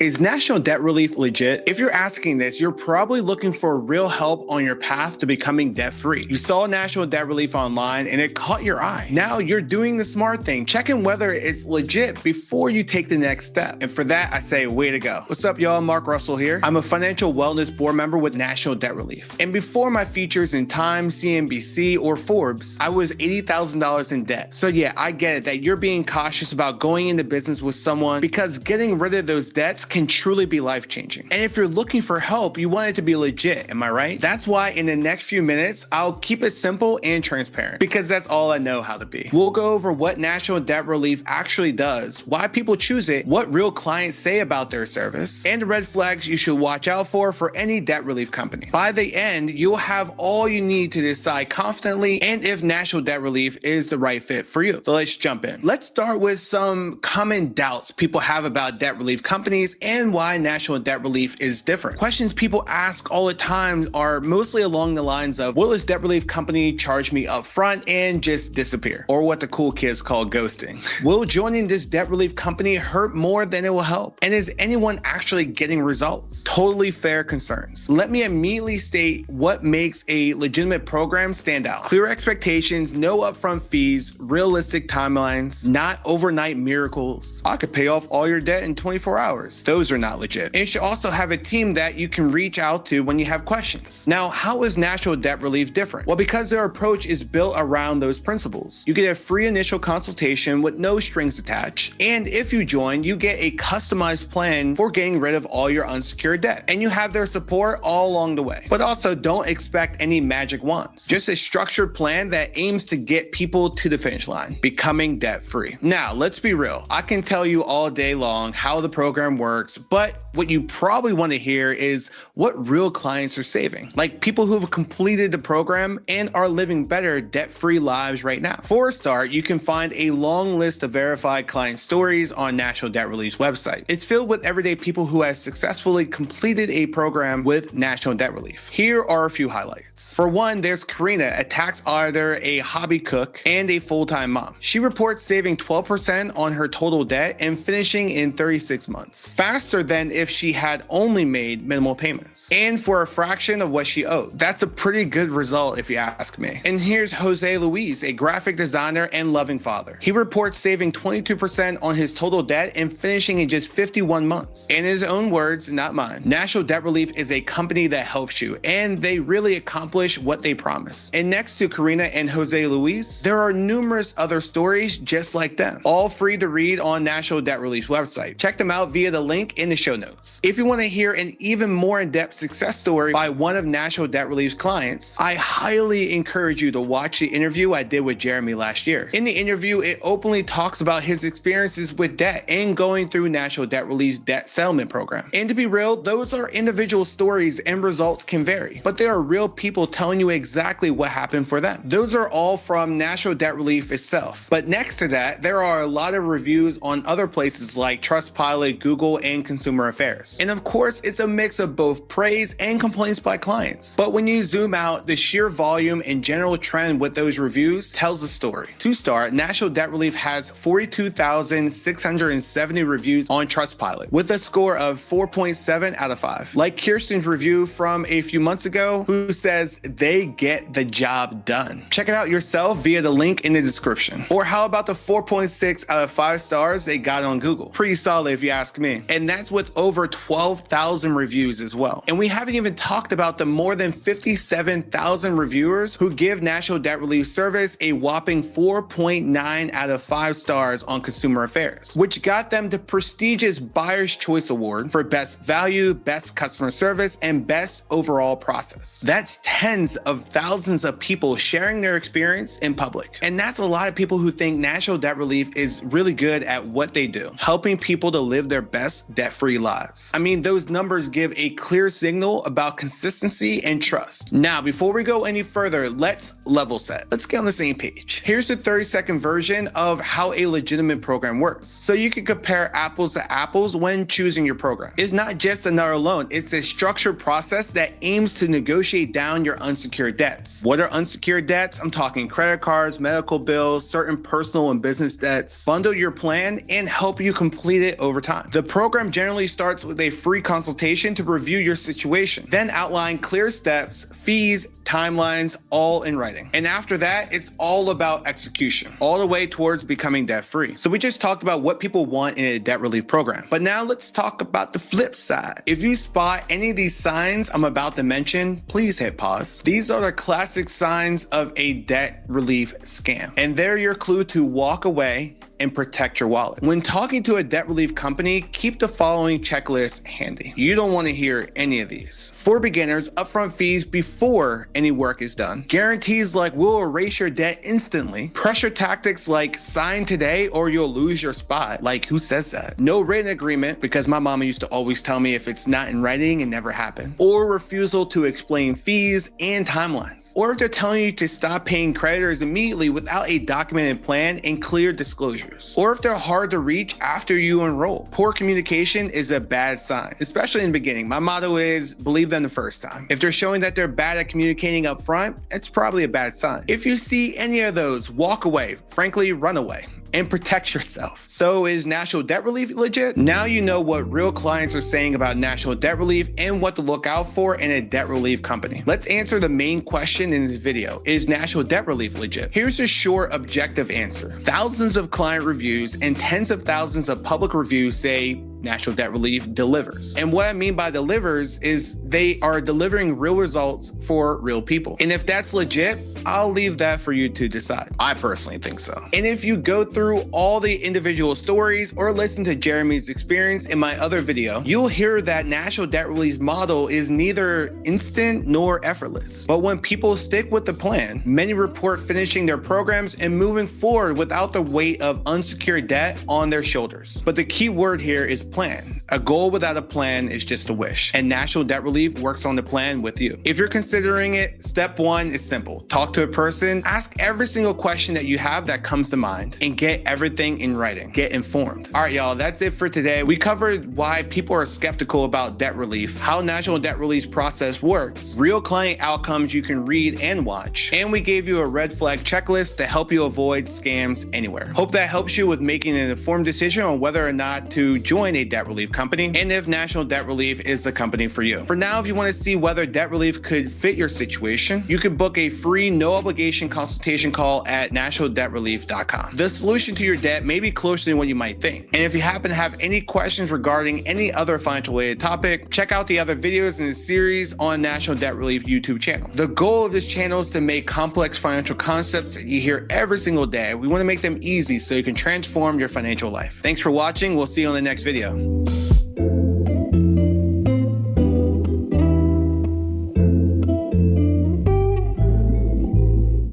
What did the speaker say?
Is National Debt Relief legit? If you're asking this, you're probably looking for real help on your path to becoming debt-free. You saw National Debt Relief online and it caught your eye. Now you're doing the smart thing, checking whether it's legit before you take the next step. And for that, I say, way to go. What's up, y'all? Marc Russell here. I'm a financial wellness board member with National Debt Relief. And before my features in Time, CNBC, or Forbes, I was $80,000 in debt. So yeah, I get it that you're being cautious about going into business with someone because getting rid of those debts can truly be life-changing. And if you're looking for help, you want it to be legit, am I right? That's why in the next few minutes, I'll keep it simple and transparent because that's all I know how to be. We'll go over what National Debt Relief actually does, why people choose it, what real clients say about their service, and the red flags you should watch out for any debt relief company. By the end, you'll have all you need to decide confidently and if National Debt Relief is the right fit for you. So let's jump in. Let's start with some common doubts people have about debt relief companies and why National Debt Relief is different. Questions people ask all the time are mostly along the lines of, will this debt relief company charge me up front and just disappear? Or what the cool kids call ghosting. Will joining this debt relief company hurt more than it will help? And is anyone actually getting results? Totally fair concerns. Let me immediately state what makes a legitimate program stand out. Clear expectations, no upfront fees, realistic timelines, not overnight miracles. I could pay off all your debt in 24 hours. Those are not legit. And you should also have a team that you can reach out to when you have questions. Now, how is National Debt Relief different? Well, because their approach is built around those principles. You get a free initial consultation with no strings attached. And if you join, you get a customized plan for getting rid of all your unsecured debt. And you have their support all along the way. But also don't expect any magic wands. Just a structured plan that aims to get people to the finish line, becoming debt-free. Now, let's be real. I can tell you all day long how the program works, but what you probably want to hear is what real clients are saving, like people who have completed the program and are living better debt-free lives right now. For a start, you can find a long list of verified client stories on National Debt Relief's website. It's filled with everyday people who have successfully completed a program with National Debt Relief. Here are a few highlights. For one, there's Karina, a tax auditor, a hobby cook, and a full-time mom. She reports saving 12% on her total debt and finishing in 36 months. Faster than if she had only made minimal payments, and for a fraction of what she owed. That's a pretty good result if you ask me. And here's Jose Luis, a graphic designer and loving father. He reports saving 22% on his total debt and finishing in just 51 months. In his own words, not mine, National Debt Relief is a company that helps you, and they really accomplish what they promise. And next to Karina and Jose Luis, there are numerous other stories just like them, all free to read on National Debt Relief's website. Check them out via the link in the show notes. If you want to hear an even more in-depth success story by one of National Debt Relief's clients, I highly encourage you to watch the interview I did with Jeremy last year. In the interview, it openly talks about his experiences with debt and going through National Debt Relief's debt settlement program. And to be real, those are individual stories and results can vary, but there are real people telling you exactly what happened for them. Those are all from National Debt Relief itself. But next to that, there are a lot of reviews on other places like Trustpilot, Google, and Consumer Affairs. And of course, it's a mix of both praise and complaints by clients. But when you zoom out, the sheer volume and general trend with those reviews tells the story. To start, National Debt Relief has 42,670 reviews on Trustpilot with a score of 4.7 out of 5. Like Kirsten's review from a few months ago, who says they get the job done. Check it out yourself via the link in the description. Or how about the 4.6 out of 5 stars they got on Google? Pretty solid if you ask me. And that's with over 12,000 reviews as well. And we haven't even talked about the more than 57,000 reviewers who give National Debt Relief service a whopping 4.9 out of 5 stars on Consumer Affairs, which got them the prestigious Buyer's Choice Award for best value, best customer service, and best overall process. That's tens of thousands of people sharing their experience in public. And that's a lot of people who think National Debt Relief is really good at what they do, helping people to live their best debt-free lives. I mean, those numbers give a clear signal about consistency and trust. Now, before we go any further, let's level set. Let's get on the same page. Here's the 30-second version of how a legitimate program works, so you can compare apples to apples when choosing your program. It's not just another loan, it's a structured process that aims to negotiate down your unsecured debts. What are unsecured debts? I'm talking credit cards, medical bills, certain personal and business debts. Bundle your plan and help you complete it over time. The program program generally starts with a free consultation to review your situation, then outline clear steps, fees, timelines, all in writing. And after that, it's all about execution, all the way towards becoming debt-free. So we just talked about what people want in a debt relief program. But now let's talk about the flip side. If you spot any of these signs I'm about to mention, please hit pause. These are the classic signs of a debt relief scam. And they're your clue to walk away and protect your wallet. When talking to a debt relief company, keep the following checklist handy. You don't want to hear any of these. For beginners, upfront fees before any work is done. Guarantees like we'll erase your debt instantly. Pressure tactics like sign today or you'll lose your spot. Like, who says that? No written agreement, because my mama used to always tell me if it's not in writing, it never happened. Or refusal to explain fees and timelines. Or if they're telling you to stop paying creditors immediately without a documented plan and clear disclosure. Or if they're hard to reach after you enroll. Poor communication is a bad sign, especially in the beginning. My motto is believe them the first time. If they're showing that they're bad at communicating up front, it's probably a bad sign. If you see any of those, walk away. Frankly, run away and protect yourself. So is National Debt Relief legit? Now you know what real clients are saying about National Debt Relief and what to look out for in a debt relief company. Let's answer the main question in this video. Is National Debt Relief legit? Here's a short, objective answer. Thousands of client reviews and tens of thousands of public reviews say National Debt Relief delivers. And what I mean by delivers is they are delivering real results for real people. And if that's legit, I'll leave that for you to decide. I personally think so. And if you go through all the individual stories or listen to Jeremy's experience in my other video, you'll hear that National Debt Relief's model is neither instant nor effortless. But when people stick with the plan, many report finishing their programs and moving forward without the weight of unsecured debt on their shoulders. But the key word here is plan. A goal without a plan is just a wish, and National Debt Relief works on the plan with you. If you're considering it, step one is simple. Talk to a person, ask every single question that you have that comes to mind, and get everything in writing. Get informed. All right, y'all, that's it for today. We covered why people are skeptical about debt relief, how National Debt Relief's process works, real client outcomes you can read and watch, and we gave you a red flag checklist to help you avoid scams anywhere. Hope that helps you with making an informed decision on whether or not to join a debt relief company and if National Debt Relief is the company for you. For now, if you want to see whether debt relief could fit your situation, you can book a free no obligation consultation call at nationaldebtrelief.com. The solution to your debt may be closer than what you might think. And if you happen to have any questions regarding any other financial related topic, check out the other videos in the series on National Debt Relief YouTube channel. The goal of this channel is to make complex financial concepts that you hear every single day. We want to make them easy so you can transform your financial life. Thanks for watching. We'll see you on the next video.